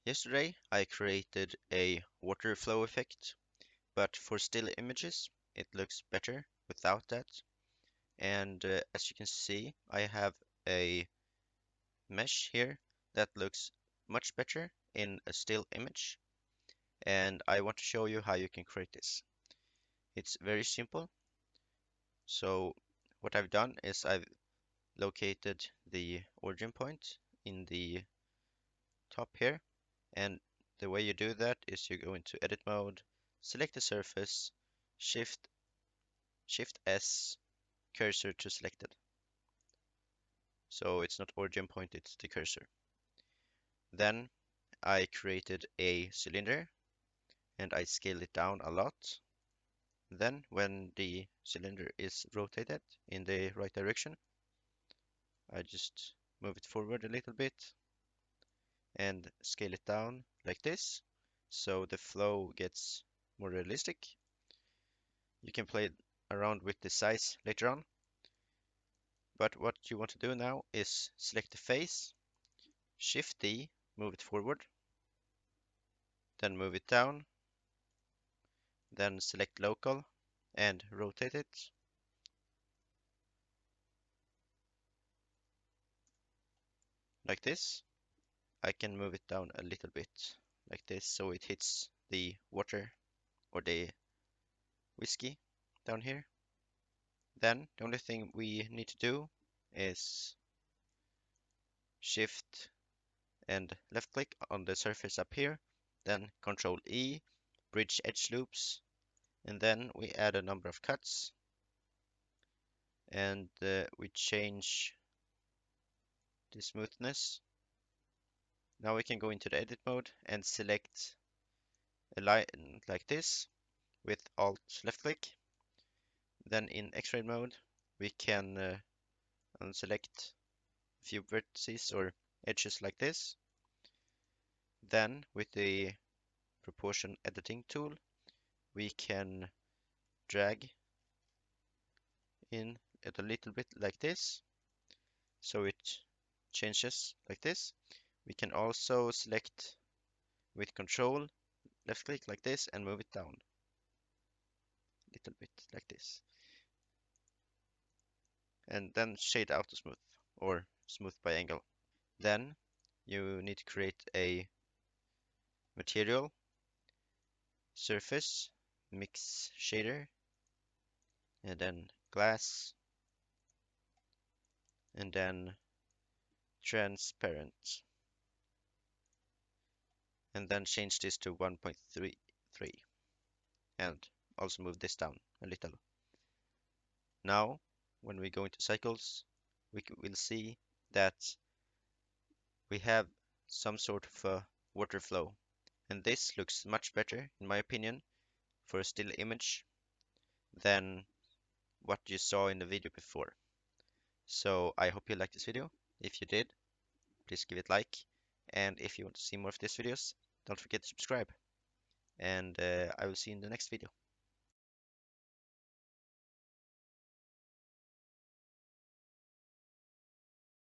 Yesterday I created a water flow effect, but for still images it looks better without that. And as you can see, I have a mesh here that looks much better in a still image. And I want to show you how you can create this. It's very simple. So what I've done is I've located the origin point in the top here. And the way you do that is you go into edit mode, select the surface, shift S, cursor to selected. So it's not origin point, it's the cursor. Then I created a cylinder and I scaled it down a lot. Then when the cylinder is rotated in the right direction, I just move it forward a little bit and scale it down like this, so the flow gets more realistic. You can play around with the size later on, but what you want to do now is select the face, Shift D, move it forward, then move it down, then select local and rotate it. Like this. I can move it down a little bit like this so it hits the water or the whiskey down here. Then the only thing we need to do is shift and left click on the surface up here, then Control E, bridge edge loops, and then we add a number of cuts and we change the smoothness. Now we can go into the edit mode and select a line like this with Alt left click. Then in X-ray mode we can unselect a few vertices or edges like this. Then with the proportion editing tool we can drag in it a little bit like this so it changes like this. We can also select with control left click like this and move it down a little bit like this, and then shade out to smooth or smooth by angle. Then you need to create a material, surface, mix shader, and then glass, and then transparent, and then change this to 1.33 and also move this down a little. Now when we go into cycles we will see that we have some sort of a water flow, and this looks much better in my opinion for a still image than what you saw in the video before. So I hope you liked this video. If you did, please give it a like, and if you want to see more of these videos, don't forget to subscribe, and I will see you in the next video.